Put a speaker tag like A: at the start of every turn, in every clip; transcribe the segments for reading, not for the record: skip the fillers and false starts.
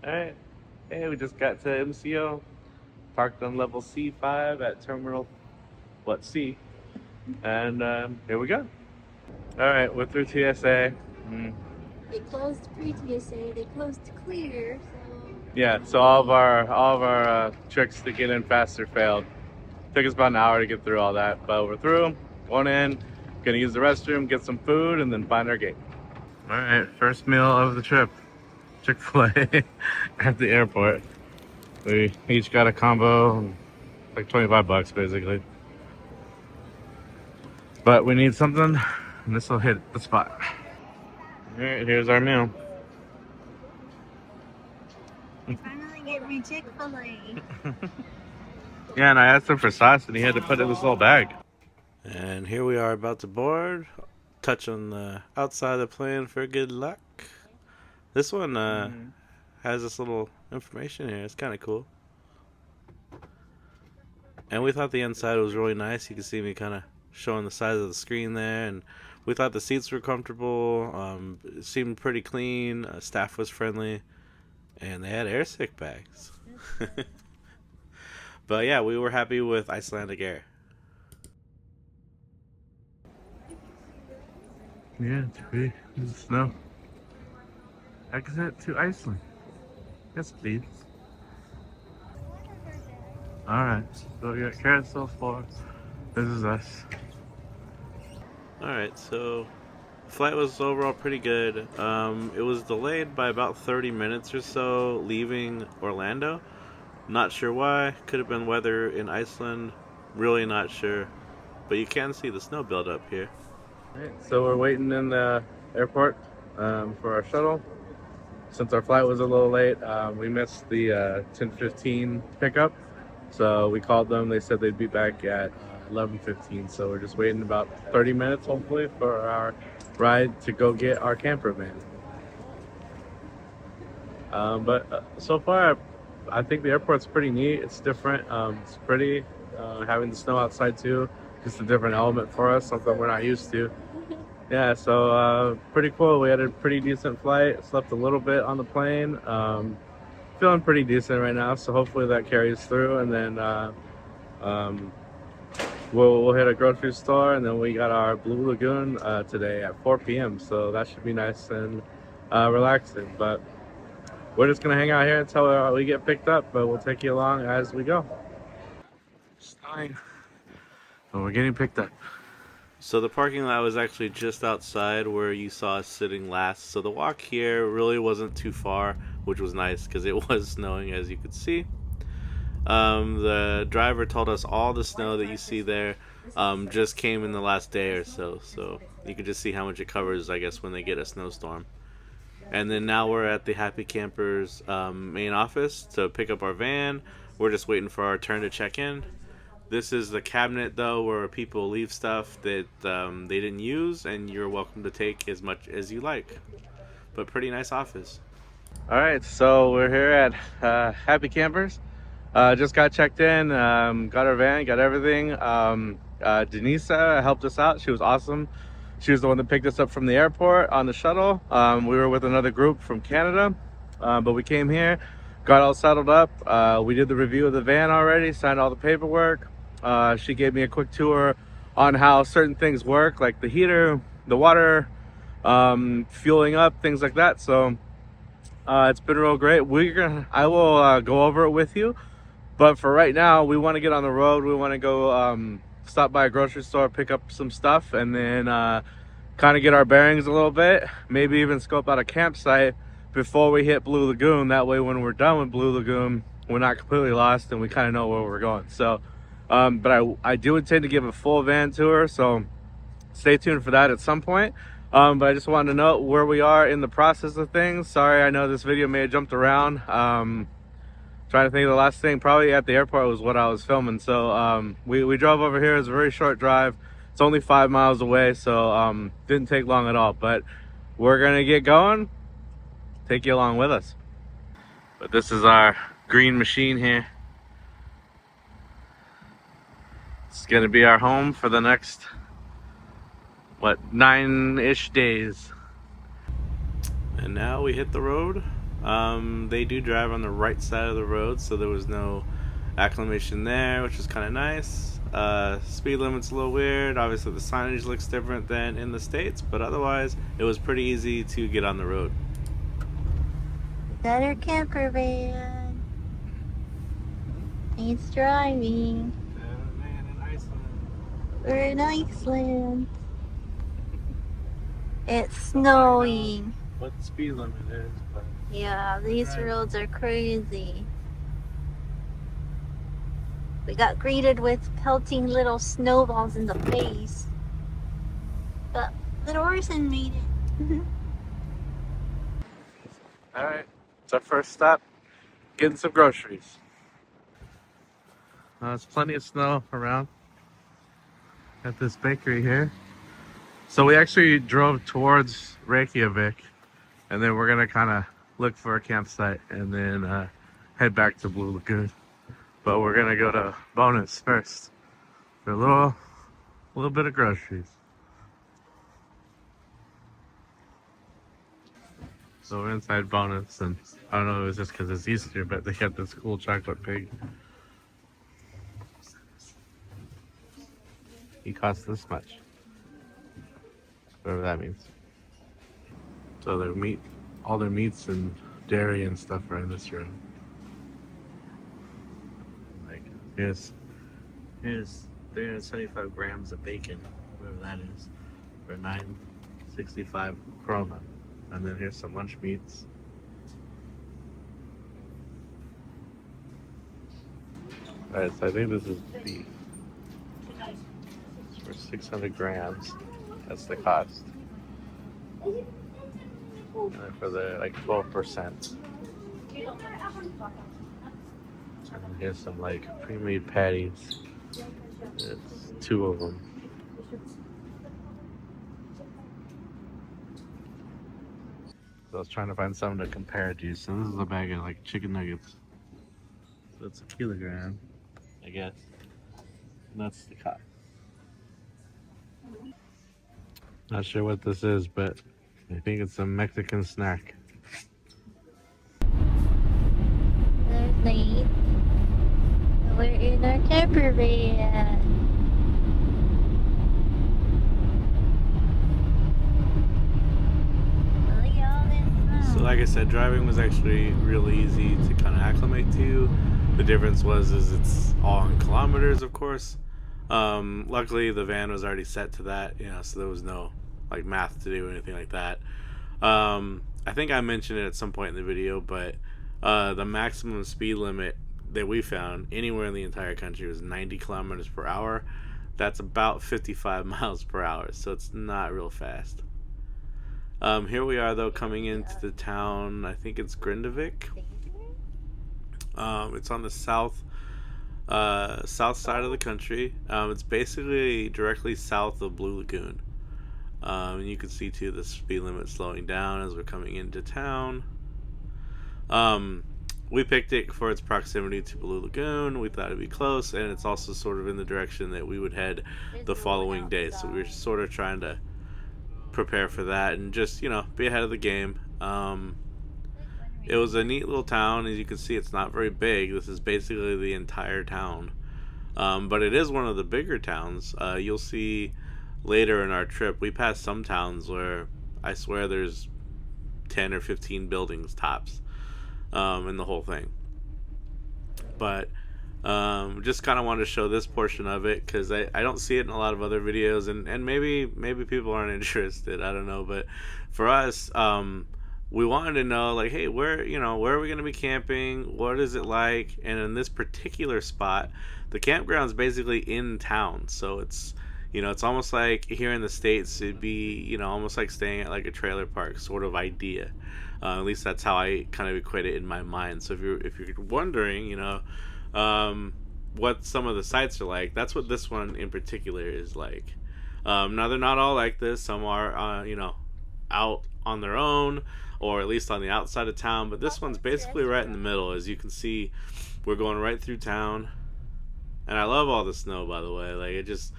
A: Alright. Hey, we just got to MCO. Parked on level C5 at terminal, C? And here we go. Alright, we're through TSA.
B: They closed pre-TSA, they closed clear, so...
A: Yeah, so all of our tricks to get in faster failed. Took us about an hour to get through all that, but we're through, going in, gonna use the restroom, get some food, and then find our gate. Alright, first meal of the trip. Chick-fil-A at the airport. We each got a combo, like 25 bucks basically. But we need something, and this will hit the spot. Alright, here's our meal.
B: Finally get me Chick-fil-A.
A: Yeah, and I asked him for sauce, and he had to put it in this little bag. And here we are about to board. Touch on the outside of the plane for good luck. This one has this little information here. It's kind of cool. And we thought the inside was really nice. You can see me kind of showing the size of the screen there. And we thought the seats were comfortable. It seemed pretty clean. Staff was friendly. And they had airsick bags. But yeah, we were happy with Icelandic Air. Yeah, it's pretty. There's snow. Exit to Iceland. Yes, please. Alright, so we got carousel 4. This is us. Alright, so flight was overall pretty good. It was delayed by about 30 minutes or so leaving Orlando. Not sure why. Could have been weather in Iceland. Really not sure. But you can see the snow buildup here. Alright, so we're waiting in the airport for our shuttle. Since our flight was a little late, we missed the 10:15 pickup. So we called them. They said they'd be back at 11:15. So we're just waiting about 30 minutes, hopefully, for our ride to go get our camper van. But so far, I think the airport's pretty neat. It's different. It's pretty. Having the snow outside too, just a different element for us, something we're not used to. Yeah, so pretty cool. We had a pretty decent flight. Slept a little bit on the plane. Feeling pretty decent right now, so hopefully that carries through. And then we'll hit a grocery store, and then we got our Blue Lagoon today at 4 p.m. So that should be nice and relaxing. But we're just gonna hang out here until we get picked up. But we'll take you along as we go. Fine. But we're getting picked up. So the parking lot was actually just outside where you saw us sitting last. So the walk here really wasn't too far, which was nice because it was snowing, as you could see. The driver told us all the snow that you see there just came in the last day or so. So you can just see how much it covers, I guess, when they get a snowstorm. And then now we're at the Happy Campers main office to pick up our van. We're just waiting for our turn to check in. This is the cabinet, though, where people leave stuff that they didn't use, and you're welcome to take as much as you like. But pretty nice office. All right, so we're here at Happy Campers. Just got checked in, got our van, got everything. Denisa helped us out. She was awesome. She was the one that picked us up from the airport on the shuttle. We were with another group from Canada, but we came here, got all settled up. We did the review of the van already, signed all the paperwork. She gave me a quick tour on how certain things work, like the heater, the water, fueling up, things like that. So it's been real great. I will go over it with you, but for right now, we want to get on the road. We want to go stop by a grocery store, pick up some stuff, and then kind of get our bearings a little bit. Maybe even scope out a campsite before we hit Blue Lagoon. That way, when we're done with Blue Lagoon, we're not completely lost and we kind of know where we're going. So but I do intend to give a full van tour, so stay tuned for that at some point. But I just wanted to note where we are in the process of things. Sorry, I know this video may have jumped around. Trying to think of the last thing, probably at the airport was what I was filming. So we drove over here. It's a very short drive. It's only 5 miles away, so didn't take long at all. But we're gonna get going, take you along with us. But this is our green machine here. It's gonna be our home for the next, what, 9-ish days. And now we hit the road. They do drive on the right side of the road, so there was no acclimation there, which is kind of nice. Speed limit's a little weird. Obviously, the signage looks different than in the States, but otherwise, it was pretty easy to get on the road.
B: Got our camper van. It's driving.
A: Man, in Iceland.
B: We're in Iceland. It's snowing.
A: What the speed limit is, but
B: Yeah, these roads are crazy. We got greeted with pelting little snowballs in the face. But little Orson made it.
A: alright, it's our first stop. Getting some groceries. There's plenty of snow around at this bakery here. So we actually drove towards Reykjavik, and then we're gonna kind of look for a campsite and then head back to Blue Lagoon. But we're gonna go to Bonus first for a little bit of groceries. So we're inside Bonus, and I don't know if it was just because it's Easter, but they got this cool chocolate pig. He costs this much. Whatever that means. So their meat, all their meats and dairy and stuff are in this room. Like here's 375 grams of bacon, whatever that is, for 965 krona. And then here's some lunch meats. Alright, so I think this is beef. It's for 600 grams. That's the cost. And then for the like 12%. And here's some like pre-made patties. It's 2 of them. So I was trying to find something to compare it to. So this is a bag of like chicken nuggets. So it's a kilogram, I guess. And that's the cost. Not sure what this is, but I think it's a Mexican snack.
B: There's Nate. We're in our camper van. Look at all this
A: So
B: snow.
A: like I said, driving was actually really easy to kind of acclimate to. The difference was it's all in kilometers, of course. Luckily, the van was already set to that, so there was no like math to do or anything like that. I think I mentioned it at some point in the video, but the maximum speed limit that we found anywhere in the entire country was 90 kilometers per hour. That's about 55 miles per hour, so it's not real fast. Here we are, though, coming into the town. I think it's Grindavik. It's on the south side of the country. It's basically directly south of Blue Lagoon. And you can see too the speed limit slowing down as we're coming into town. We picked it for its proximity to Blue Lagoon. We thought it'd be close, and it's also sort of in the direction that we would head the following day. So we were sort of trying to prepare for that and just be ahead of the game. It was a neat little town. As you can see, it's not very big. This is basically the entire town. But it is one of the bigger towns. You'll see later in our trip, we passed some towns where I swear there's 10 or 15 buildings tops in the whole thing. But just kind of wanted to show this portion of it because I don't see it in a lot of other videos, and maybe people aren't interested. I don't know. But for us, we wanted to know, like, hey, where are we going to be camping? What is it like? And in this particular spot, the campground's basically in town, so it's it's almost like here in the States it'd be almost like staying at like a trailer park sort of idea. At least that's how I kind of equate it in my mind. So if you're wondering what some of the sites are like, that's what this one in particular is like. Now they're not all like this. Some are out on their own, or at least on the outside of town, but this one's basically right in the middle. As you can see, we're going right through town, and I love all the snow, by the way. Like, it just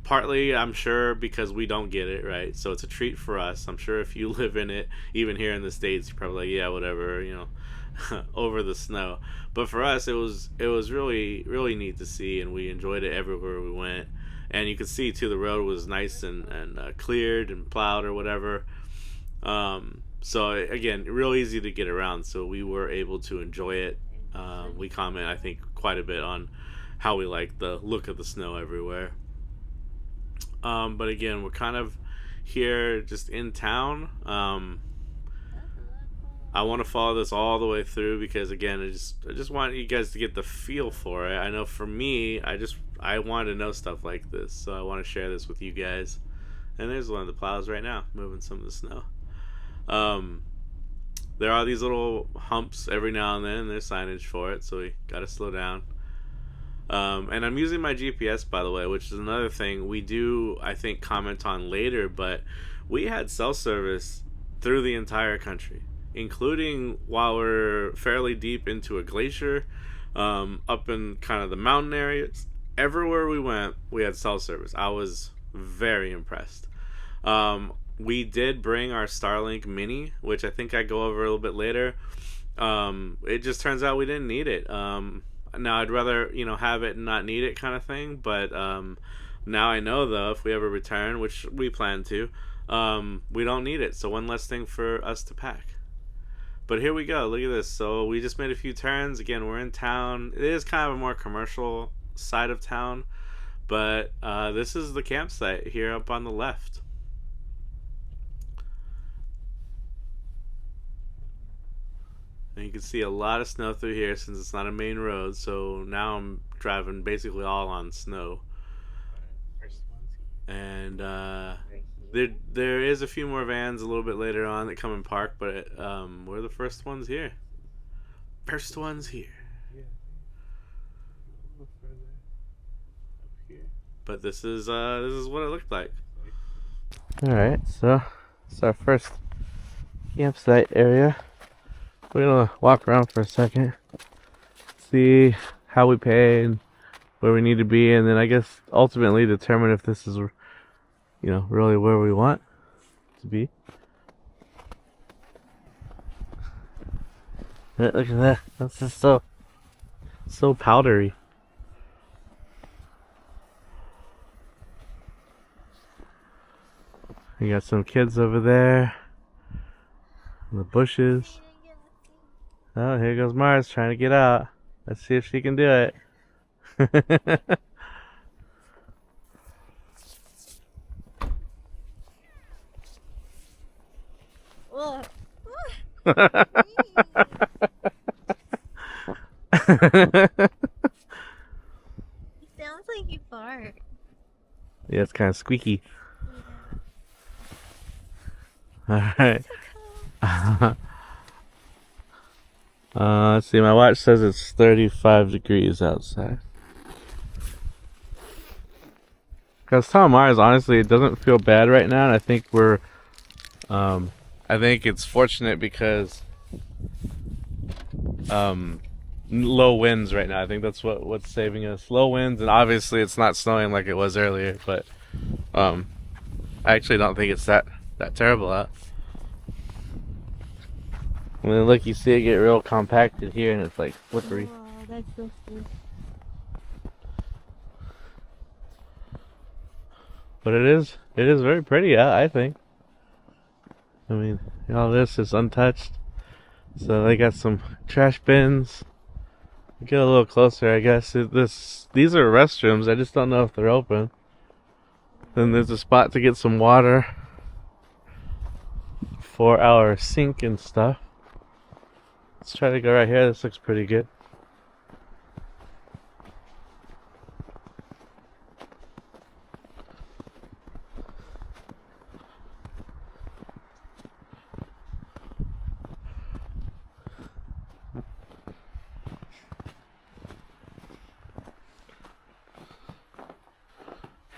A: partly, I'm sure, because we don't get it, right? So it's a treat for us. I'm sure if you live in it, even here in the States, you're probably like, yeah, whatever, you know, over the snow. But for us, it was really really neat to see, and we enjoyed it everywhere we went. And you could see too, the road was nice and cleared and plowed or whatever. So again, real easy to get around. So we were able to enjoy it. We comment, I think, quite a bit on how we like the look of the snow everywhere. But again, we're kind of here just in town. I want to follow this all the way through because again, I just want you guys to get the feel for it. I know for me, I wanted to know stuff like this, so I want to share this with you guys. And there's one of the plows right now moving some of the snow. There are these little humps every now and then, and there's signage for it, so we gotta slow down. And I'm using my GPS, by the way, which is another thing we do, I think, comment on later, but we had cell service through the entire country, including while we're fairly deep into a glacier, up in kind of the mountain areas. Everywhere we went, we had cell service. I was very impressed. We did bring our Starlink Mini, which I think I go over a little bit later. It just turns out we didn't need it. Now I'd rather, have it and not need it kind of thing. But now I know, though, if we ever return, which we plan to, we don't need it. So one less thing for us to pack. But here we go. Look at this. So we just made a few turns. Again, we're in town. It is kind of a more commercial side of town. But this is the campsite here up on the left. And you can see a lot of snow through here since it's not a main road. So now I'm driving basically all on snow. And there is a few more vans a little bit later on that come and park, but we're the first ones here. First ones here. But this is what it looked like. All right, so it's our first campsite area. We're gonna walk around for a second, see how we paid, where we need to be, and then I guess ultimately determine if this is, really where we want to be. Look at that. That's just so powdery. You got some kids over there in the bushes. Oh, here goes Mars trying to get out. Let's see if she can do it.
B: Sounds like you fart.
A: Yeah, it's kind of squeaky. Alright. Let's see, my watch says it's 35 degrees outside. Because telling Mars, honestly, it doesn't feel bad right now, and I think I think it's fortunate because low winds right now. I think that's what's saving us. Low winds, and obviously it's not snowing like it was earlier, but I actually don't think it's that terrible out. And then look, you see it get real compacted here, and it's like slippery.
B: Oh, that's so cool.
A: But it is very pretty out, I think. I mean, all this is untouched. So they got some trash bins. Get a little closer, I guess. These are restrooms. I just don't know if they're open. Then there's a spot to get some water for our sink and stuff. Let's try to go right here. This looks pretty good.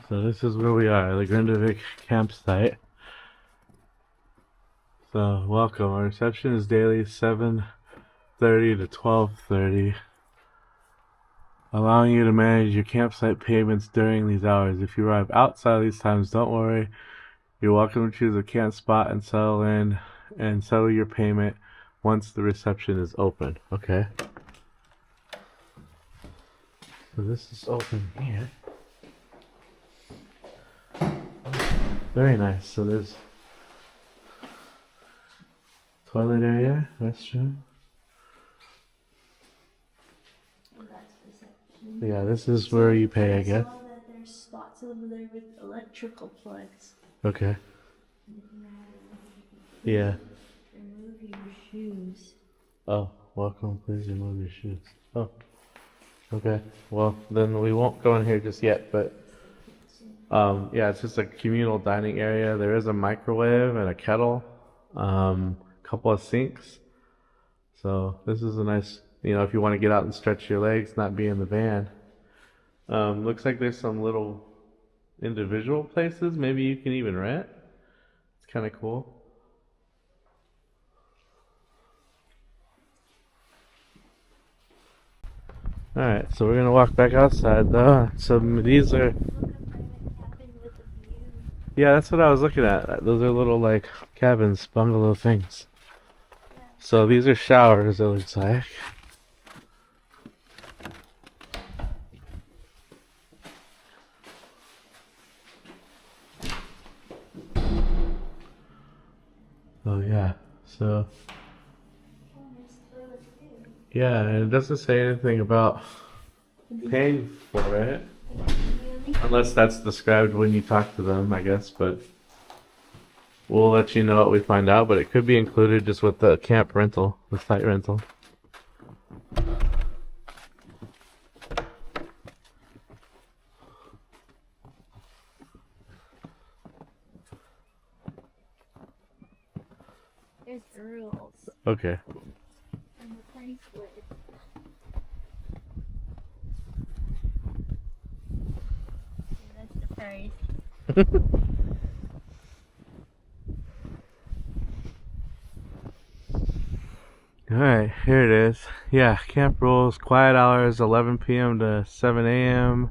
A: So this is where we are, the Grindavik campsite. So welcome. Our reception is daily 7:30 to 12:30. allowing you to manage your campsite payments during these hours. If you arrive outside these times, don't worry. You're welcome to choose a camp spot and settle in and settle your payment once the reception is open. Okay. So this is open here. Very nice. So there's toilet area, restroom. Yeah, this is where you pay, I guess.
B: I saw that there's spots over there with electrical plugs.
A: Okay. Yeah.
B: Remove your shoes.
A: Oh, welcome. Please remove your shoes. Oh. Okay. Well, then we won't go in here just yet, but yeah, it's just a communal dining area. There is a microwave and a kettle, couple of sinks. So this is a nice, if you want to get out and stretch your legs, not be in the van. Looks like there's some little individual places. Maybe you can even rent. It's kind of cool. Alright, so we're gonna walk back outside though. So these are, yeah, that's what I was looking at. Those are little like cabins, bungalow things. So these are showers, it looks like. Oh yeah, so yeah, and it doesn't say anything about paying for it. Unless that's described when you talk to them, I guess, but we'll let you know what we find out, but it could be included just with the camp rental, the site rental.
B: There's the rules.
A: Okay.
B: And the price list. That's the price.
A: Alright, here it is. Yeah, camp rules, quiet hours 11 p.m. to 7 a.m.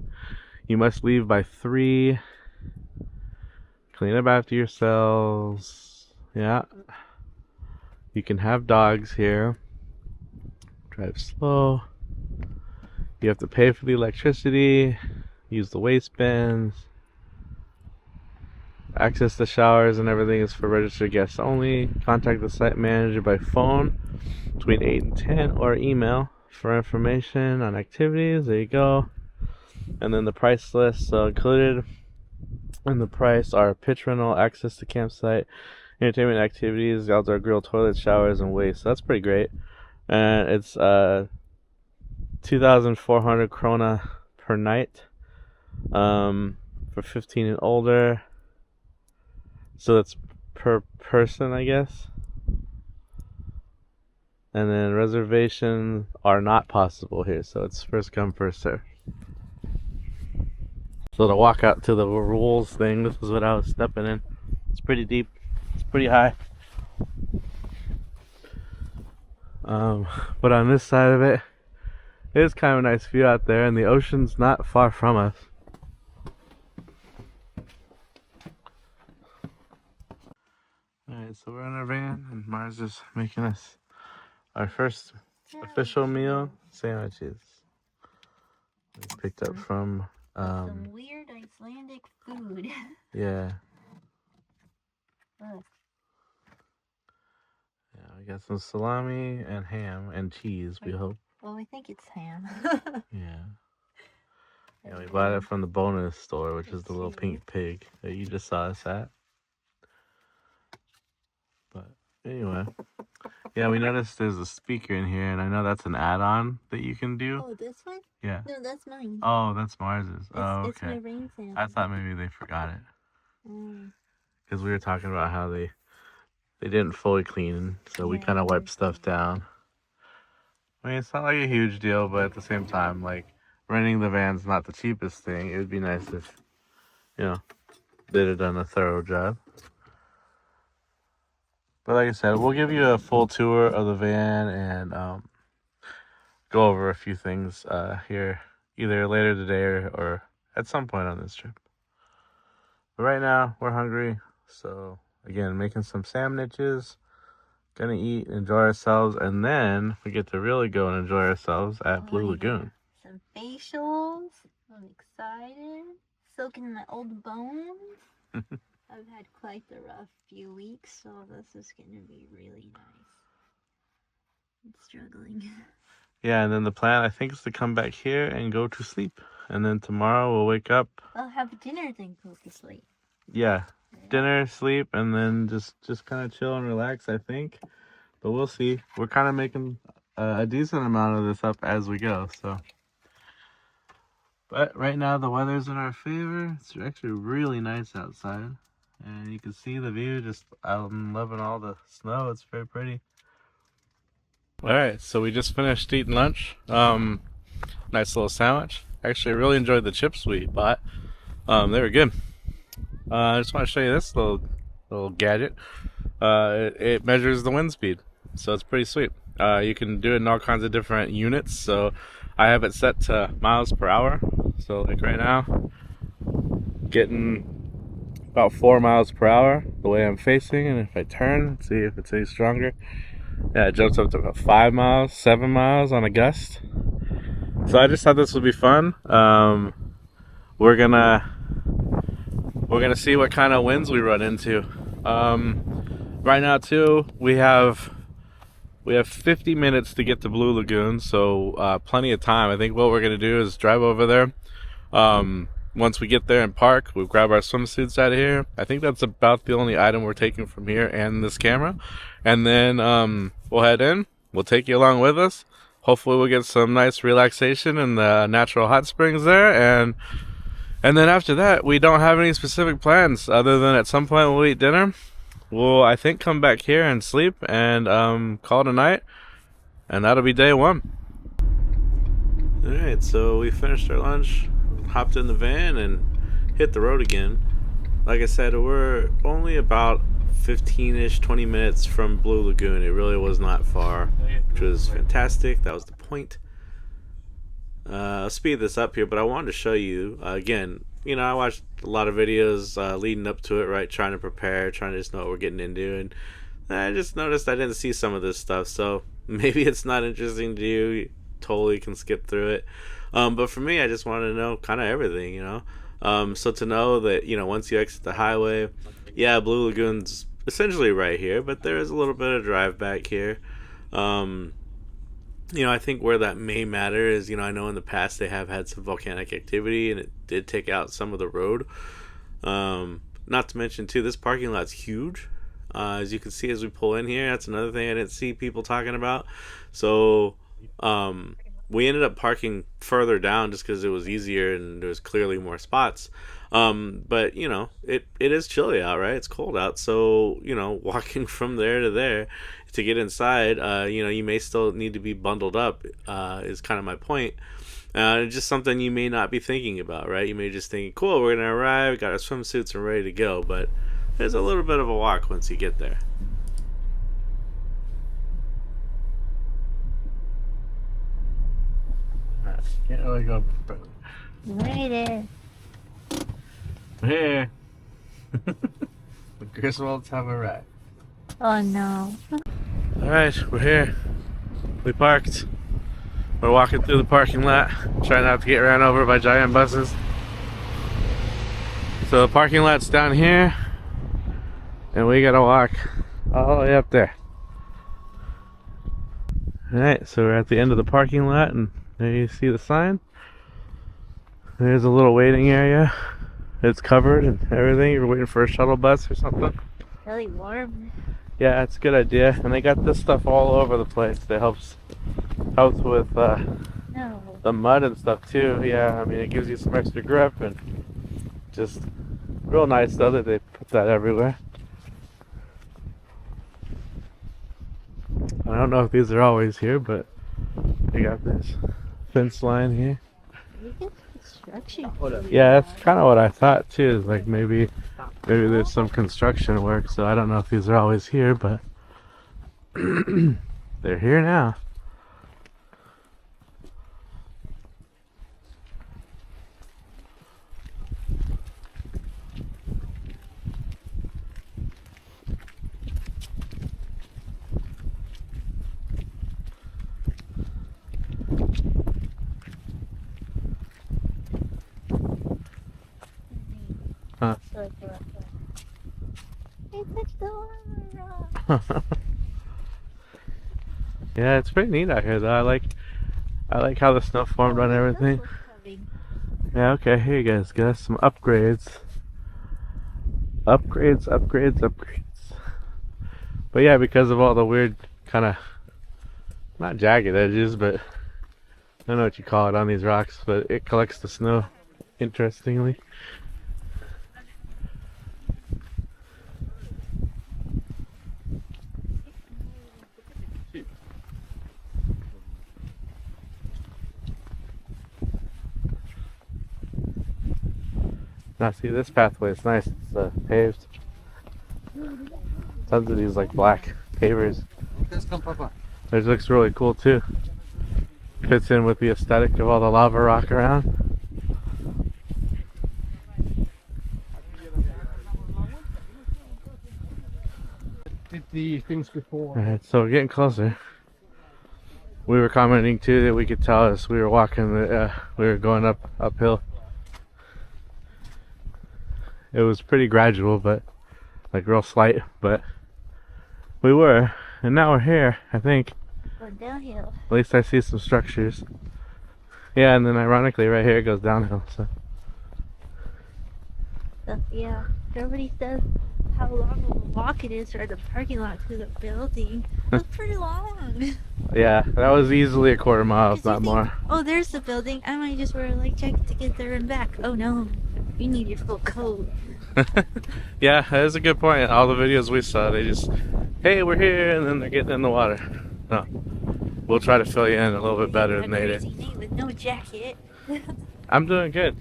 A: You must leave by 3. Clean up after yourselves. Yeah. You can have dogs here. Drive slow. You have to pay for the electricity. Use the waste bins. Access to showers and everything is for registered guests only. Contact the site manager by phone between 8 and 10 or email for information on activities. There you go. And then the price list. So included in the price are pitch rental, access to campsite, entertainment activities, outdoor grill, toilet, showers, and waste. So that's pretty great. And it's 2,400 krona per night for 15 and older. So that's per person, I guess. And then reservations are not possible here, so it's first come, first serve. So to walk out to the rules thing, this is what I was stepping in. It's pretty deep. It's pretty high. But on this side of it, it is kind of a nice view out there, and the ocean's not far from us. Alright, so we're in our van, and Mars is making us our first official meal, sandwiches. We picked up from
B: some weird Icelandic food.
A: yeah.
B: Look.
A: Yeah, we got some salami and ham and cheese, we hope.
B: Well, we think it's ham.
A: Yeah. Yeah, we bought it from the bonus store, which is the little pink pig that you just saw us at. But anyway, yeah, we noticed there's a speaker in here, and I know that's an add-on that you can do.
B: Oh, this one?
A: Yeah.
B: No, that's mine.
A: Oh, that's Mars's. Oh, okay.
B: It's my rain sandwich.
A: I thought maybe they forgot it. Because we were talking about how they didn't fully clean, so we kind of wiped stuff down. I mean, it's not like a huge deal, but at the same time, like, renting the van's not the cheapest thing. It would be nice if, they'd have done a thorough job. But like I said, we'll give you a full tour of the van and go over a few things here. either later today or at some point on this trip. But right now, we're hungry. So, again, making some sandwiches. Gonna eat, enjoy ourselves, and then we get to really go and enjoy ourselves at Blue Lagoon.
B: Some facials. I'm excited. Soaking my old bones. I've had quite the rough few weeks, so this is gonna be really nice. I'm struggling.
A: Yeah, and then the plan, I think, is to come back here and go to sleep. And then tomorrow we'll wake up.
B: I'll have dinner, then go to sleep.
A: Yeah, dinner, sleep, and then just kind of chill and relax, I think. But we'll see. We're kind of making a decent amount of this up as we go, so. But right now the weather's in our favor. It's actually really nice outside. And you can see the view. I'm loving all the snow. It's very pretty. Alright, so we just finished eating lunch. Nice little sandwich. Actually, I really enjoyed the chips we bought. They were good. I just want to show you this little gadget. It measures the wind speed, so it's pretty sweet. You can do it in all kinds of different units. So I have it set to miles per hour. So like right now, getting about 4 miles per hour the way I'm facing, and if I turn, see if it's any stronger. Yeah, it jumps up to about 5 miles, 7 miles on a gust. So I just thought this would be fun. We're gonna see what kind of winds we run into. Right now too, we have 50 minutes to get to Blue Lagoon, so plenty of time. I think what we're gonna do is drive over there. Once we get there and park, we'll grab our swimsuits out of here. I think that's about the only item we're taking from here and this camera. And then we'll head in. We'll take you along with us. Hopefully we'll get some nice relaxation in the natural hot springs there. And then after that, we don't have any specific plans other than at some point we'll eat dinner. We'll, I think, come back here and sleep and call it a night. And that'll be day one. Alright, so we finished our lunch, hopped in the van, and hit the road again. Like I said, we're only about 15-ish, 20 minutes from Blue Lagoon. It really was not far, which was fantastic. That was the point. I'll speed this up here, but I wanted to show you, again, you know, I watched a lot of videos leading up to it, right, trying to prepare, trying to just know what we're getting into, and I just noticed I didn't see some of this stuff, so maybe it's not interesting to you. You totally can skip through it. But for me, I just wanted to know kind of everything, you know. So to know that, you know, once you exit the highway, yeah, Blue Lagoon's essentially right here, but there is a little bit of drive back here. You know, I think where that may matter is, you know, I know in the past they have had some volcanic activity and it did take out some of the road. Not to mention, too, this parking lot's huge. As you can see as we pull in here, that's another thing I didn't see people talking about. So, we ended up parking further down just because it was easier and there was clearly more spots. But, you know, it is chilly out, right? It's cold out. So, you know, walking from there to there to get inside, you know, you may still need to be bundled up, is kind of my point. It's just something you may not be thinking about, right? You may just think, cool, we're going to arrive, got our swimsuits and ready to go. But there's a little bit of a walk once you get there. Can't really go further.
B: Right there.
A: We're here. The Griswolds have arrived.
B: Oh no.
A: Alright, we're here. We parked. We're walking through the parking lot, trying not to get ran over by giant buses. So the parking lot's down here, and we gotta walk all the way up there. Alright, so we're at the end of the parking lot, and there you see the sign. There's a little waiting area. It's covered and everything. You're waiting for a shuttle bus or something.
B: Really warm.
A: Yeah, it's a good idea. And they got this stuff all over the place that helps with the mud and stuff too. Yeah, I mean, it gives you some extra grip and just real nice though that they put that everywhere. I don't know if these are always here, but they got this fence line here. Yeah, that's kind of what I thought too. Is like maybe there's some construction work. So I don't know if these are always here, but they're here now. Yeah, it's pretty neat out here though. I like how the snow formed on everything. Yeah, okay, here you guys got some upgrades. Upgrades. But yeah, because of all the weird kind of, not jagged edges, but I don't know what you call it on these rocks, but it collects the snow interestingly. Now see, this pathway is nice. It's paved. Tons of these like black pavers. It looks really cool too. Fits in with the aesthetic of all the lava rock around.
C: Did the things before.
A: Alright, so we're getting closer. We were commenting too that we could tell as we were walking that we were going uphill. It was pretty gradual, but like real slight, but we were, and now we're here, I think.
B: Go downhill.
A: At least I see some structures. Yeah, and then ironically right here it goes downhill, so.
B: Yeah, everybody says how long of a walk it is for the parking lot to the building. It's pretty long.
A: Yeah, that was easily a quarter mile, if not more.
B: Oh, there's the building. I might just wear like check to get there and back. Oh no, you need your full coat.
A: Yeah, that is a good point. All the videos we saw, they just, hey, we're here, and then they're getting in the water. No, we'll try to fill you in a little bit better than they did.
B: With no jacket.
A: I'm doing good.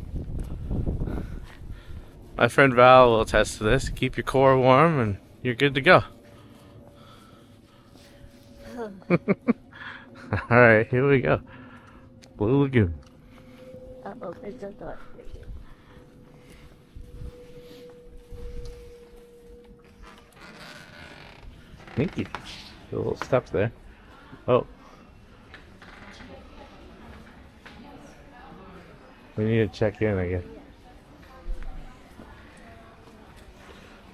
A: My friend Val will attest to this. Keep your core warm, and you're good to go. All right, here we go. Blue Lagoon.
B: Uh-oh, there's a door.
A: Thank you. The little steps there. Oh. We need to check in, I guess.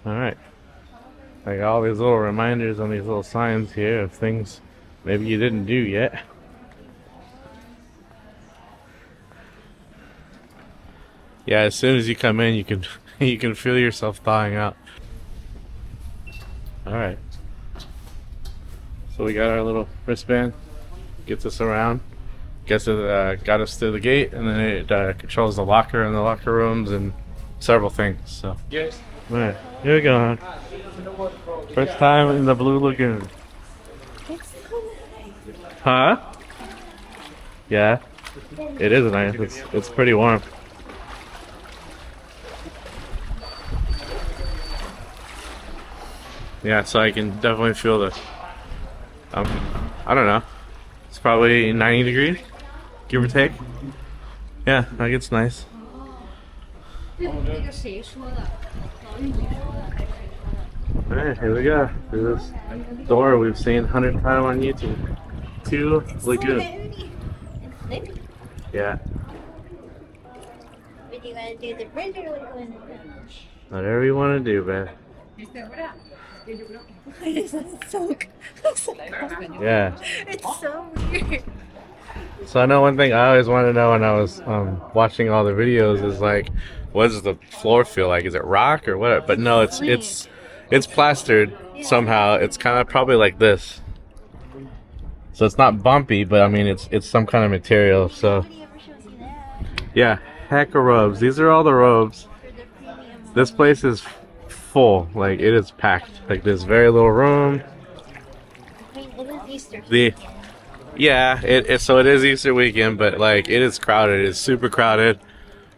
A: Alright. I got all these little reminders on these little signs here of things maybe you didn't do yet. Yeah, as soon as you come in, you can feel yourself thawing out. Alright. So we got our little wristband, gets us around, got us through the gate, and then it controls the locker and the locker rooms and several things. So
C: Yes.
A: alright, here we go. First time in the Blue Lagoon.
B: It's so nice.
A: Huh? Yeah, it is nice. It's pretty warm. Yeah, so I can definitely feel the. I don't know. It's probably 90 degrees, give or take. Yeah, like it's nice. Alright, here we go. Through this door we've seen 100 times on YouTube. To Lagoon. Yeah.
B: What do you want to do, the bridge or like going around?
A: Whatever you want to do, man.
B: It's so
A: Yeah.
B: It's so weird.
A: So I know one thing I always wanted to know when I was watching all the videos is like, what does the floor feel like? Is it rock or what? But no, it's plastered somehow. It's kind of probably like this. So it's not bumpy, but I mean it's some kind of material. So
B: Nobody ever shows you that.
A: yeah, heck of robes. These are all the robes.
B: For the premium.
A: This place is full. Like it is packed. Like there's very little room.
B: I mean, it is Easter.
A: The yeah, so it is Easter weekend, but like it is crowded. It's super crowded.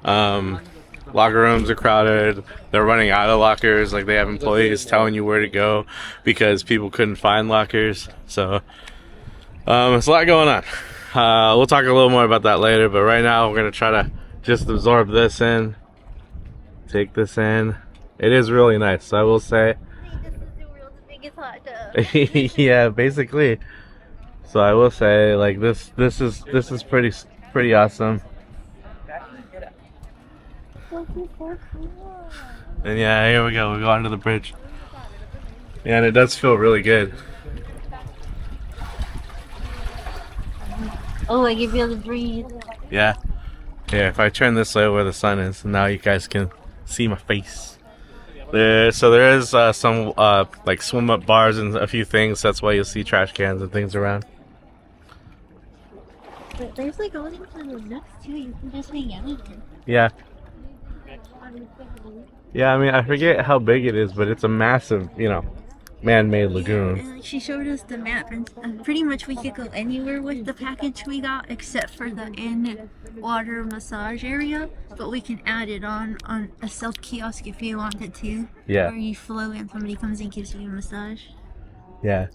A: Locker rooms are crowded. They're running out of lockers. Like they have employees telling you where to go because people couldn't find lockers. So it's a lot going on. We'll talk a little more about that later, but right now we're gonna try to just absorb this in, take this in. It is really nice, so I will say.
B: This is the world's biggest hot tub.
A: Yeah, basically. So I will say, like this is pretty awesome.
B: So cool.
A: And yeah, here we go. We go onto the bridge. Yeah, and it does feel really good.
B: Oh, I can feel the breeze.
A: Yeah. Here, if I turn this way where the sun is, now you guys can see my face. There is some like swim up bars and a few things. That's why you'll see trash cans and things around.
B: But there's like all these little nooks too. You can just hang out in.
A: Yeah. Yeah, I mean, I forget how big it is, but it's a massive, you know, man-made lagoon.
B: And she showed us the map, and pretty much we could go anywhere with the package we got, except for the in-water massage area. But we can add it on a self kiosk if you wanted to.
A: Yeah.
B: Or you float and somebody comes and gives you a massage.
A: Yeah.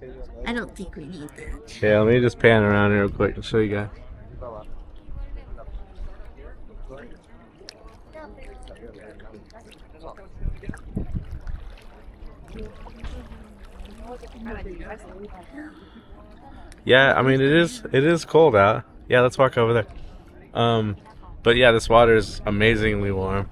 B: I don't think we need that.
A: Yeah, let me just pan around here real quick and show you guys. Yeah, I mean it is cold out. Yeah, let's walk over there. But yeah, this water is amazingly warm.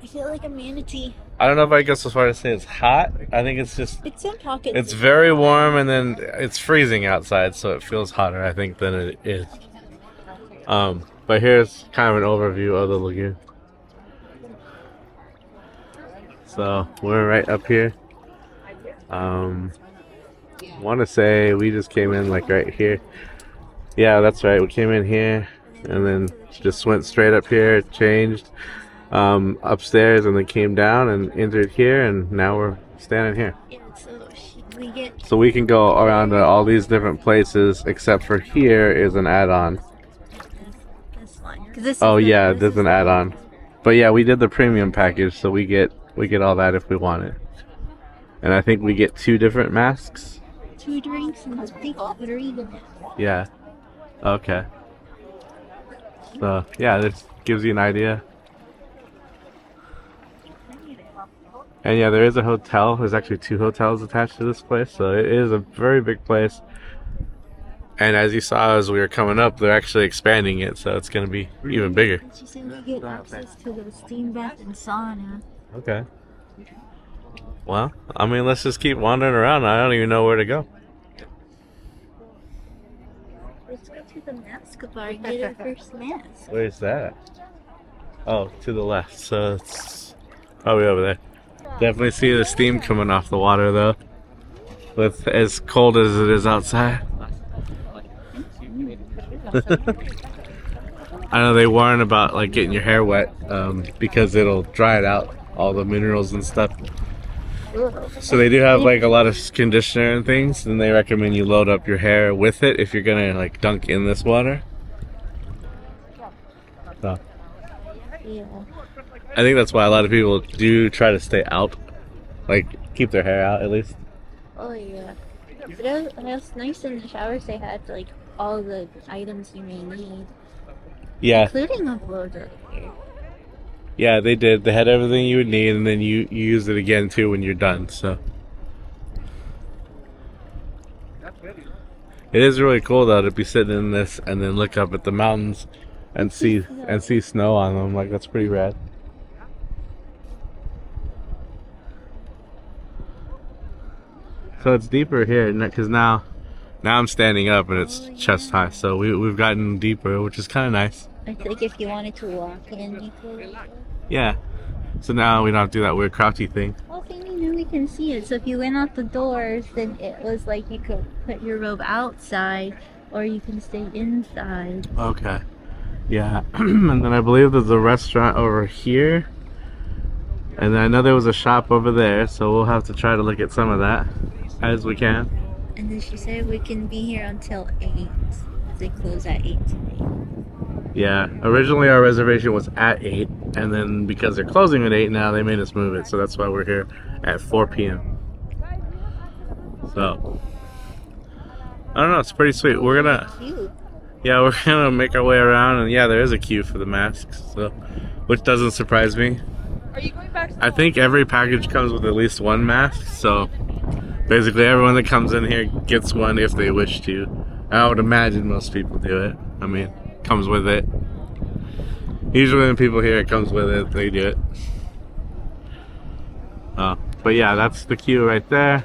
B: I feel like a manatee.
A: I don't know if I guess as far as say it's hot. I think it's just
B: It's in pockets.
A: it's very warm and then it's freezing outside, so it feels hotter I think than it is. But here's kind of an overview of the lagoon. So we're right up here. Want to say we just came in like right here. Yeah, that's right. We came in here and then just went straight up here, changed upstairs, and then came down and entered here, and now we're standing here.
B: Yeah,
A: So we can go around to all these different places, except for here is an add-on.
B: This one.
A: Oh yeah, there's an add-on. But yeah, we did the premium package, so we get all that if we want it. And I think we get 2 different masks.
B: 2 drinks and a big 3.
A: Yeah. Okay. So yeah, this gives you an idea. And yeah, there is a hotel. There's actually 2 hotels attached to this place, so it is a very big place. And as you saw as we were coming up, they're actually expanding it, so it's going to be even bigger.
B: She said we get access to the steam bath and sauna.
A: Okay. Well, I mean, let's just keep wandering around. I don't even know where to go.
B: Let's go to the mask bar and get our first mask.
A: Where's that? Oh, to the left. So it's probably over there. Definitely see the steam coming off the water, though. With as cold as it is outside. I know they warn about like getting your hair wet because it'll dry it out, all the minerals and stuff. So they do have like a lot of conditioner and things, and they recommend you load up your hair with it if you're gonna like dunk in this water. So
B: Yeah.
A: I think that's why a lot of people do try to stay out, like keep their hair out at least.
B: Oh yeah. But it was nice in the showers they had like all the items you may need.
A: Yeah.
B: Including a blow dryer.
A: Yeah, they did. They had everything you would need, and then you use it again too when you're done. So it is really cool though to be sitting in this and then look up at the mountains and see snow on them. Like that's pretty rad. So it's deeper here because now I'm standing up and it's chest high. So we've gotten deeper, which is kind of nice.
B: It's like if you wanted to walk in, you could.
A: Yeah. So now we don't have to do that weird crouchy thing.
B: Well, now we can see it. So if you went out the doors, then it was like you could put your robe outside, or you can stay inside.
A: Okay. Yeah. And then I believe there's a restaurant over here. And then I know there was a shop over there, so we'll have to try to look at some of that as we can.
B: And then she said we can be here until 8. They close at 8 tonight.
A: Yeah, originally our reservation was at 8, and then because they're closing at 8 now, they made us move it, so that's why we're here at 4 p.m. So, I don't know, it's pretty sweet. We're gonna make our way around, and yeah, there is a queue for the masks, so which doesn't surprise me.
D: Are you going back to
A: I think every package comes with at least 1 mask, so basically everyone that comes in here gets one if they wish to. I would imagine most people do it. I mean, comes with it. Usually when people hear it comes with it, they do it. But yeah, that's the queue right there.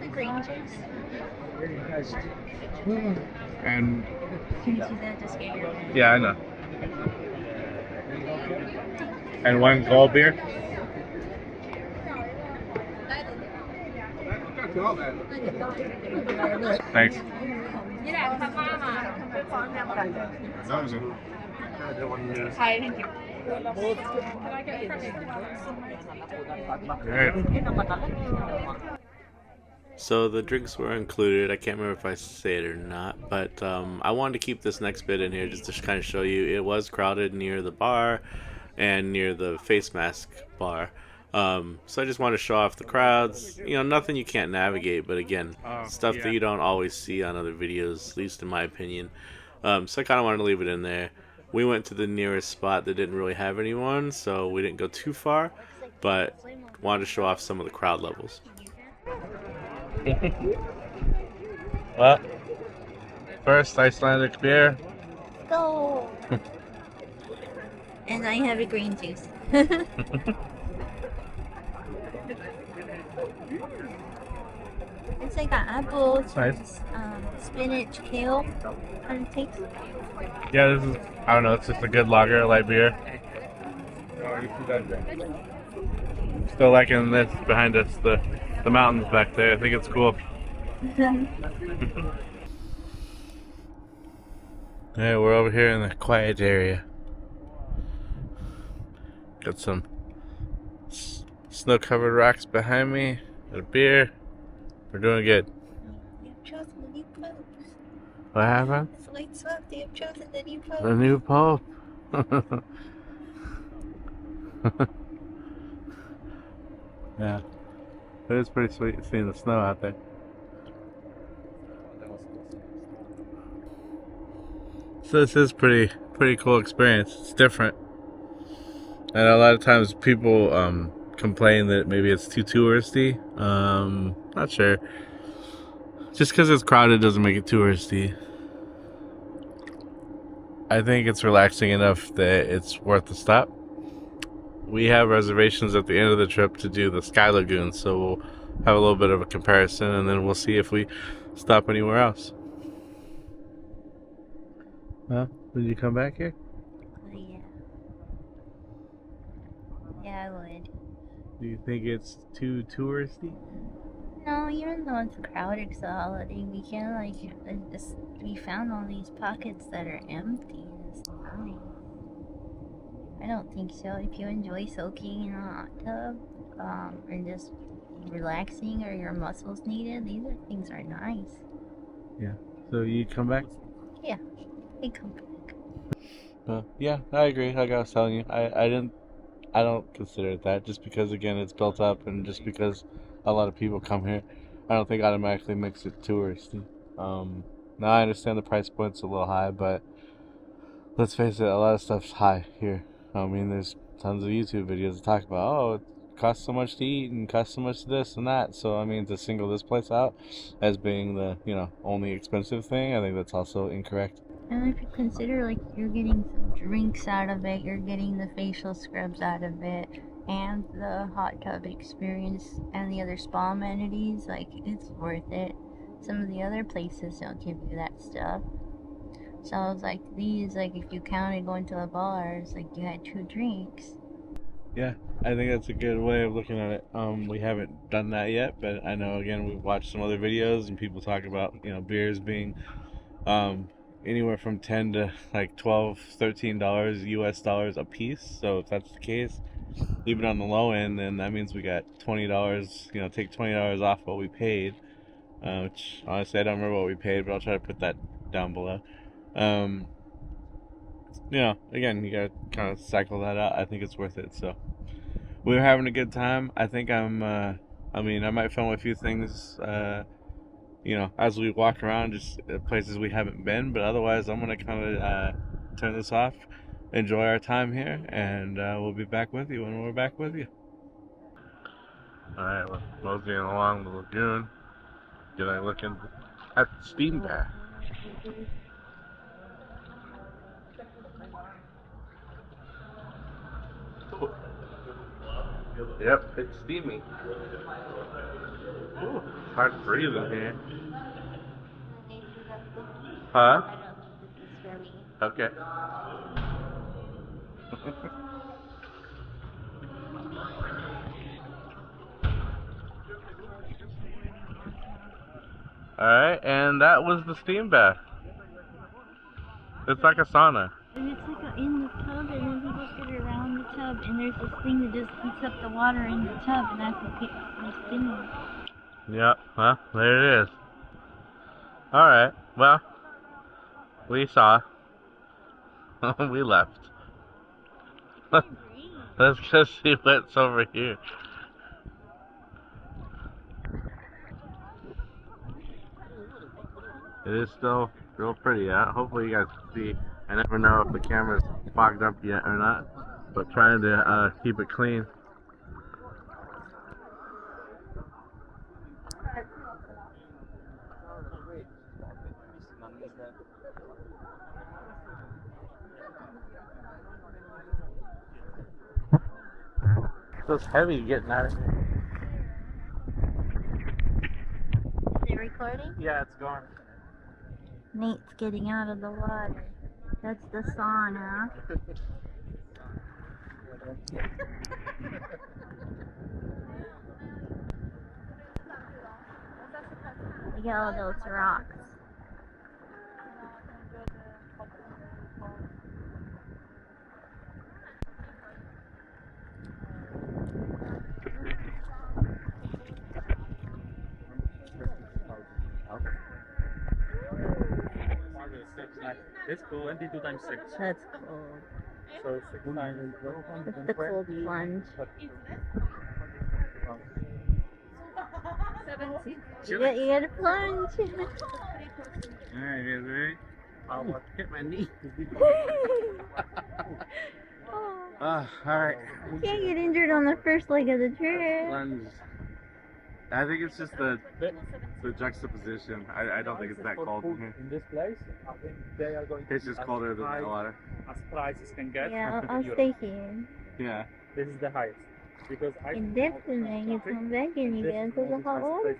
B: The green juice.
E: And
B: Can you see that to scare you?
E: yeah, I know. And one cold beer. Thanks.
D: Hi, thank you.
A: So the drinks were included. I can't remember if I say it or not, but I wanted to keep this next bit in here just to kind of show you it was crowded near the bar and near the face mask bar. So I just want to show off the crowds. You know, nothing you can't navigate, but again, stuff that you don't always see on other videos, at least in my opinion. So I kind of wanted to leave it in there. We went to the nearest spot that didn't really have anyone, so we didn't go too far, but wanted to show off some of the crowd levels.
E: Well, first Icelandic beer.
B: Go! And I have a green juice. It's like an apple,
E: Nice.
B: spinach, kale kind of taste.
E: Yeah, this is, I don't know, it's just a good lager, light beer. Still liking this behind us, the mountains back there. I think it's cool. Yeah, we're over here in the quiet area. Got some snow-covered rocks behind me. Got a beer. We're doing good.
B: You've chosen the new pope.
E: What happened?
B: It's White Swift, they have chosen the new pope.
E: The new pope. Yeah. It is pretty sweet seeing the snow out there. So this is pretty cool experience. It's different. And a lot of times people complain that maybe it's too touristy. Not sure. Just because it's crowded doesn't make it touristy. I think it's relaxing enough that it's worth the stop. We have reservations at the end of the trip to do the Sky Lagoon, so we'll have a little bit of a comparison, and then we'll see if we stop anywhere else. Huh? Did you come back here?
B: Yeah. Yeah, I would.
E: Do you think it's too touristy?
B: No, even though it's crowded, it's a holiday weekend, we found all these pockets that are empty. It's fine. I don't think so. If you enjoy soaking in a hot tub, and just relaxing, or your muscles needed, these things are nice.
E: Yeah. So you come back?
B: Yeah, they come back.
E: Yeah, I agree. Like I was telling you, I don't consider it that, just because again it's built up, and just because a lot of people come here, I don't think automatically makes it touristy. Now I understand the price point's a little high, but let's face it, a lot of stuff's high here. I mean, there's tons of YouTube videos that talk about, oh, it costs so much to eat and costs so much this and that. So I mean, to single this place out as being the only expensive thing, I think that's also incorrect.
B: And if you consider, like, you're getting some drinks out of it, you're getting the facial scrubs out of it, and the hot tub experience, and the other spa amenities, like, it's worth it. Some of the other places don't give you that stuff. So I was like, these, like, if you counted going to the bars, like, you had 2 drinks.
E: Yeah, I think that's a good way of looking at it. We haven't done that yet, but I know, again, we've watched some other videos and people talk about, beers being anywhere from $10 to like $12, $13 US dollars a piece. So if that's the case, even on the low end, then that means we got $20, take $20 off what we paid. Which honestly I don't remember what we paid, but I'll try to put that down below. Again, you gotta kind of cycle that out. I think it's worth it. So we're having a good time. I think I might film a few things as we walk around, just places we haven't been, but otherwise I'm gonna kind of turn this off, enjoy our time here, and we'll be back with you when we're back with you. Alright, we're moseying along the lagoon, looking at the steam bath. Yep, it's steamy. Ooh, it's hard to breathe in here. Huh?
B: I don't think this is for me.
E: Okay. Alright, and that was the steam bath. It's like a sauna.
B: And it's like in the tub, and then people sit around the tub, and there's this thing that just heats up the water in the tub, and that's what gets them steaming.
E: Yep, well, there it is. Alright, well, we saw. We left. Let's go see what's over here. It is still real pretty out. Hopefully you guys can see. I never know if the camera's fogged up yet or not, but trying to keep it clean. Feels heavy getting out of here.
B: Is it recording?
E: Yeah, it's going.
B: Nate's getting out of the water. That's the sauna. Look at all those rocks.
D: It's cool. 22 times 6.
B: That's cold.
D: So 6 times.
B: That's the cold plunge.
D: 17.
B: You gotta plunge.
E: Alright, guys, ready?
D: I'll hit my knee.
E: Alright.
B: You can't get injured on the first leg of the trip.
E: Lunge. I think it's just the juxtaposition. I don't think it's that cold in here.
D: In this place, I think they are going to
E: It's just colder than the water.
D: as prices can get.
B: Yeah, I'll
D: in Europe.
B: stay here.
E: Yeah.
D: This is the highest. Because I
B: And definitely you come back and you get into the hot water.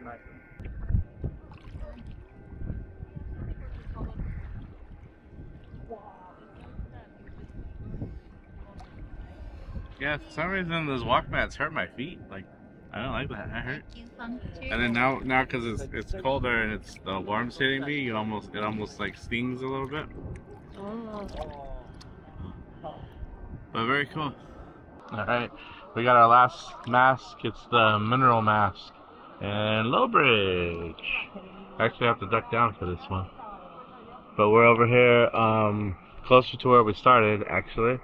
E: Yeah, for some reason those walk mats hurt my feet. Like, I don't like that. That hurt. And then now because it's colder and it's the warm's hitting me, it almost like stings a little bit.
B: Oh.
E: But very cool. All right, we got our last mask. It's the mineral mask and low bridge. Actually, I have to duck down for this one. But we're over here, closer to where we started, actually.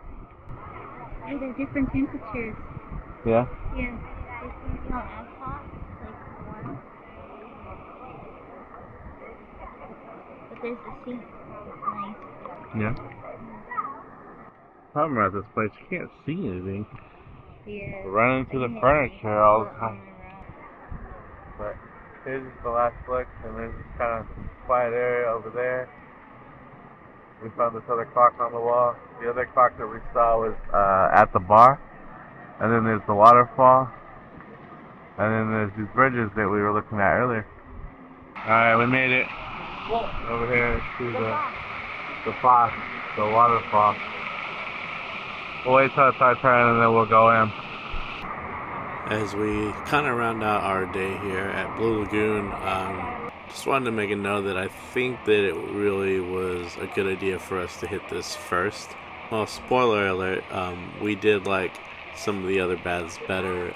B: Hey, they're different temperatures.
E: Yeah.
B: Yeah. This one's not as hot, like warm. But there's the seat. It's nice.
E: Yeah. Problem at this place, you can't see anything.
B: Yeah.
E: We're running through the furniture all the time. But here's the last look, and there's this kind of quiet area over there. We found this other clock on the wall. The other clock that we saw was at the bar. And then there's the waterfall. And then there's these bridges that we were looking at earlier. Alright, we made it over here to the foss, the waterfall. We'll wait till it's our turn and then we'll go in. As we kind of round out our day here at Blue Lagoon, just wanted to make a note that I think that it really was a good idea for us to hit this first. Well, spoiler alert, we did like some of the other baths better,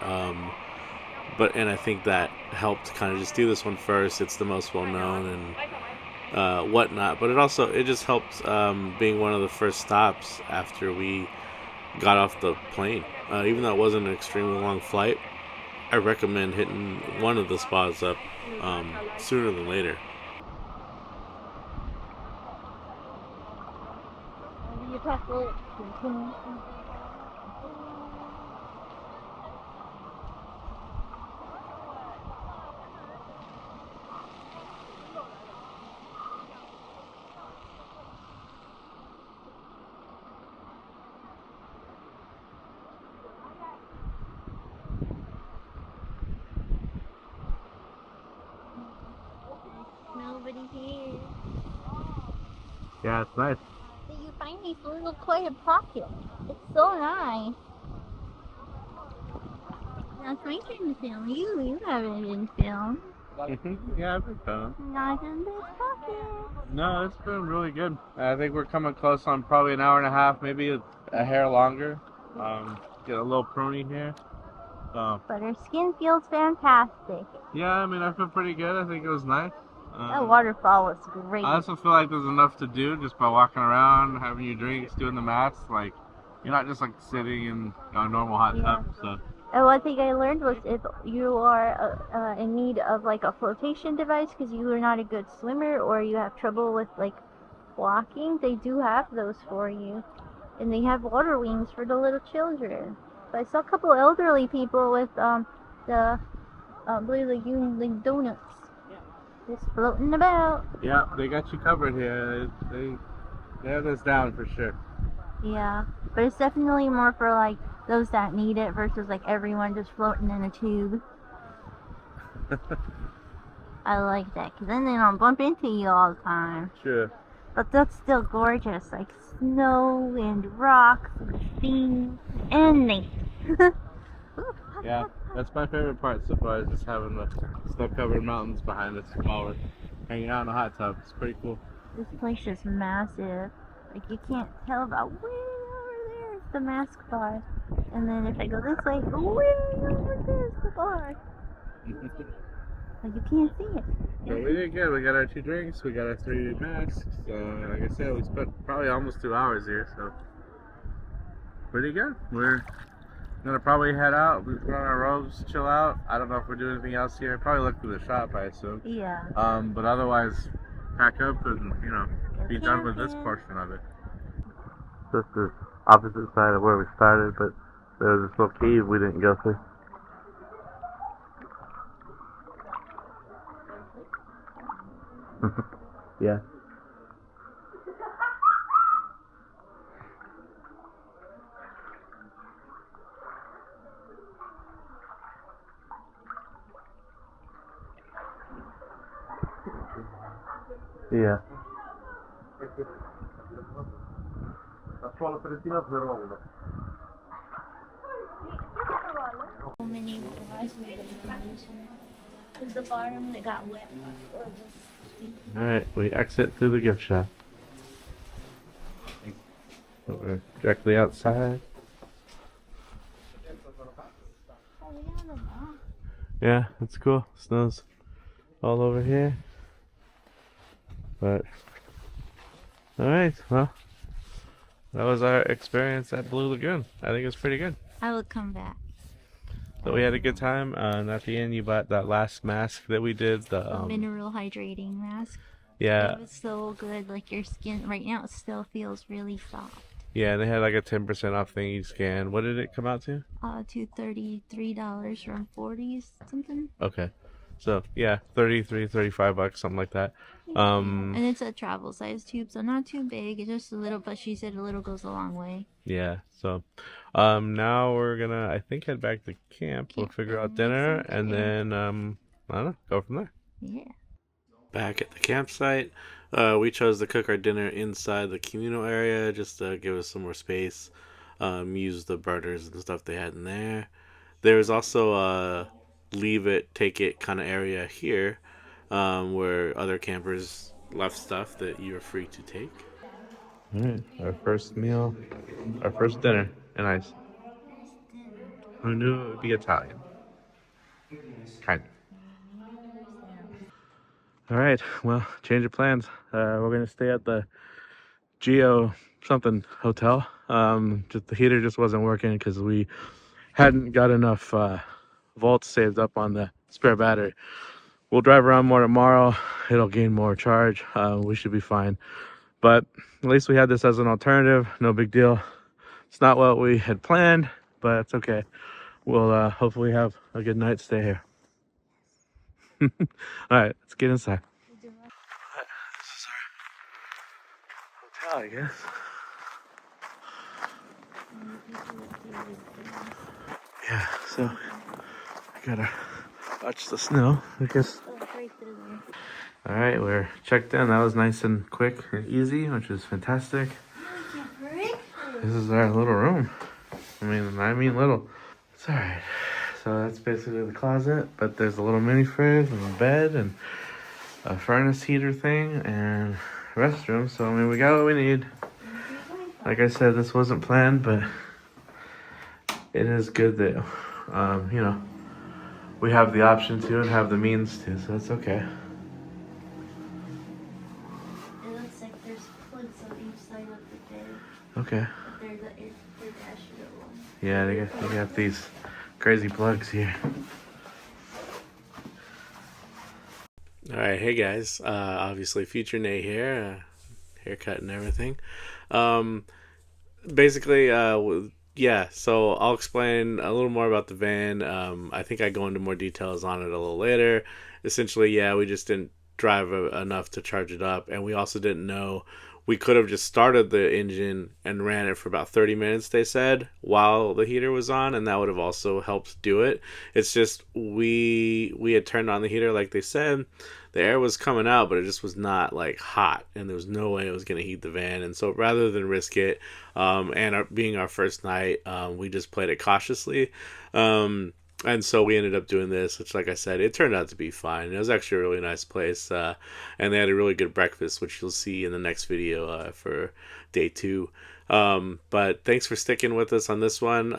E: and I think that helped kind of just do this one first. It's the most well known and whatnot, but it just helped being one of the first stops after we got off the plane. Even though it wasn't an extremely long flight, I recommend hitting one of the spots up sooner than later.
B: already here.
E: Yeah, it's nice.
B: So you find these little quiet pockets. It's so nice. Now it's my turn to film. You haven't been filmed.
E: Yeah, I've been fun.
B: Not in this pocket.
E: No, it's been really good. I think we're coming close on probably an hour and a half, maybe a hair longer. Get a little pruny here. So,
B: But her skin feels fantastic.
E: yeah, I mean, I feel pretty good. I think it was nice.
B: That waterfall was great.
E: I also feel like there's enough to do just by walking around, having your drinks, doing the mats. Like, you're not just like sitting in a normal hot tub. So,
B: And one thing I learned was if you are in need of like a flotation device because you are not a good swimmer or you have trouble with like walking, they do have those for you. And they have water wings for the little children. So I saw a couple elderly people with the Blue Lagoon like donuts just floating about.
E: yeah, they got you covered here. They have this down for sure.
B: Yeah, but it's definitely more for like those that need it versus like everyone just floating in a tube. I like that because then they don't bump into you all the time.
E: Sure.
B: But that's still gorgeous, like snow and rocks and sea and nature.
E: Yeah, that's my favorite part so far, is just having the snow-covered mountains behind us while we're hanging out in a hot tub. It's pretty cool.
B: This place is massive. Like you can't tell about way over there is the mask bar. And then if I go this way, way over there is the bar. Like you can't see it.
E: But we did good. We got our 2 drinks, we got our 3 masks. Like I said, we spent probably almost 2 hours here, so pretty good. We're gonna probably head out. We put on our robes, chill out. I don't know if we're doing anything else here. Probably look through the shop, I assume.
B: Yeah.
E: But otherwise, pack up and be done with this
B: camping.
E: portion of it. This is opposite side of where we started, but there was this little cave we didn't go through. Yeah. Yeah.
B: So many bars was the bottom that got wet.
E: Alright, we exit through the gift shop. We're directly outside. Yeah, it's cool. Snow's all over here. But, alright, well, that was our experience at Blue Lagoon. I think it was pretty good.
B: I would come back.
E: So we had a good time, and at the end you bought that last mask that we did.
B: The mineral hydrating mask.
E: Yeah.
B: It was so good. Like your skin right now, it still feels really soft.
E: Yeah, they had like a 10% off thing you scan. What did it come out to?
B: To $33 from 40 something.
E: Okay. So yeah, 33, 35 bucks, something like that.
B: And it's a travel size tube, so not too big. It's just a little, but she said a little goes a long way.
E: Yeah. So now we're gonna, I think, head back to camp. We'll figure out dinner and then I don't know, go from there.
B: Yeah.
A: Back at the campsite, we chose to cook our dinner inside the communal area just to give us some more space. Use the burners and stuff they had in there. There was also a leave it, take it kind of area here, where other campers left stuff that you're free to take.
E: All right, our first meal, our first dinner in Iceland. Who knew it would be Italian? Kind of. All right, well, change of plans. We're gonna stay at the Geo something hotel. Just the heater just wasn't working because we hadn't got enough volts saved up on the spare battery. We'll drive around more tomorrow. It'll gain more charge. We should be fine. But at least we had this as an alternative. No big deal. It's not what we had planned, but it's okay. We'll hopefully have a good night stay here. All right, let's get inside. This is our hotel, I guess. Yeah, so I gotta watch the snow. I guess
A: All right, we're checked in. That was nice and quick and easy, which is fantastic. This is our little room. I mean little. It's all right. So that's basically the closet, but there's a little mini fridge and a bed and a furnace heater thing and restroom. So I mean, we got what we need. Like I said, this wasn't planned, but it is good that you know, we have the option to and have the means to, so that's okay.
B: It looks like there's plugs on each side of the bed.
A: Okay.
B: But they're the extra ones.
A: Yeah, they got these crazy plugs here. All right, hey guys. Obviously, future Nate here, haircut and everything. Basically, yeah. So I'll explain a little more about the van. I think I go into more details on it a little later. Essentially, yeah, we just didn't drive enough to charge it up, and we also didn't know. We could have just started the engine and ran it for about 30 minutes, they said, while the heater was on, and that would have also helped do it. It's just we had turned on the heater like they said. The air was coming out, but it just was not like hot, and there was no way it was going to heat the van. And so rather than risk it, being our first night, we just played it cautiously. And so we ended up doing this, which, like I said, it turned out to be fine. It was actually a really nice place, and they had a really good breakfast, which you'll see in the next video for day 2. But thanks for sticking with us on this one.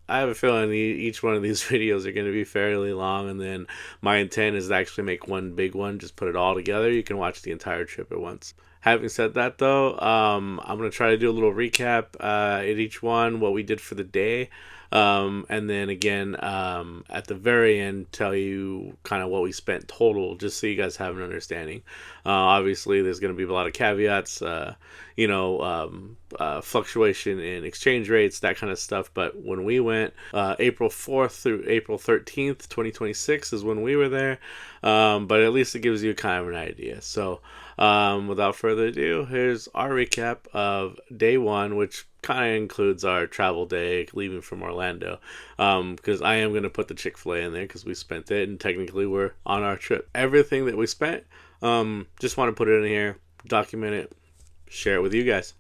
A: I have a feeling each one of these videos are going to be fairly long, and then my intent is to actually make one big one, just put it all together. You can watch the entire trip at once. Having said that, though, I'm going to try to do a little recap at each one, what we did for the day. And then again, at the very end, tell you kind of what we spent total, just so you guys have an understanding. Obviously, there's going to be a lot of caveats, fluctuation in exchange rates, that kind of stuff. But when we went, April 4th through April 13th, 2026 is when we were there. But at least it gives you kind of an idea. So, without further ado, here's our recap of day 1, which kind of includes our travel day leaving from Orlando, because I am going to put the Chick-fil-A in there because we spent it and technically we're on our trip. Everything that we spent, just want to put it in here, document it, share it with you guys.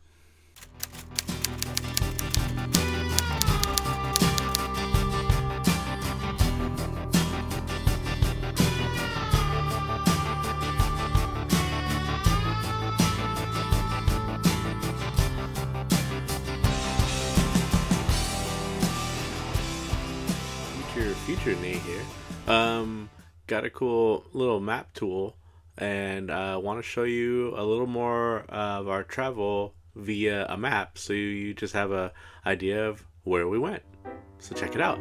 A: Future Nate here. Got a cool little map tool, and want to show you a little more of our travel via a map, so you just have a idea of where we went. So check it out.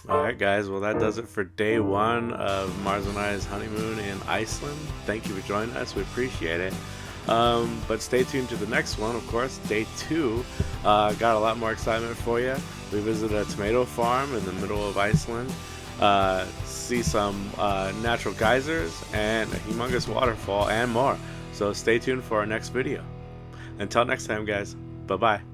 A: Alright guys, well that does it for day 1 of Mars and I's honeymoon in Iceland. Thank you for joining us, we appreciate it. But stay tuned to the next one, of course, day 2. Got a lot more excitement for you. We visited a tomato farm in the middle of Iceland, see some natural geysers and a humongous waterfall and more. So stay tuned for our next video. Until next time guys, bye bye.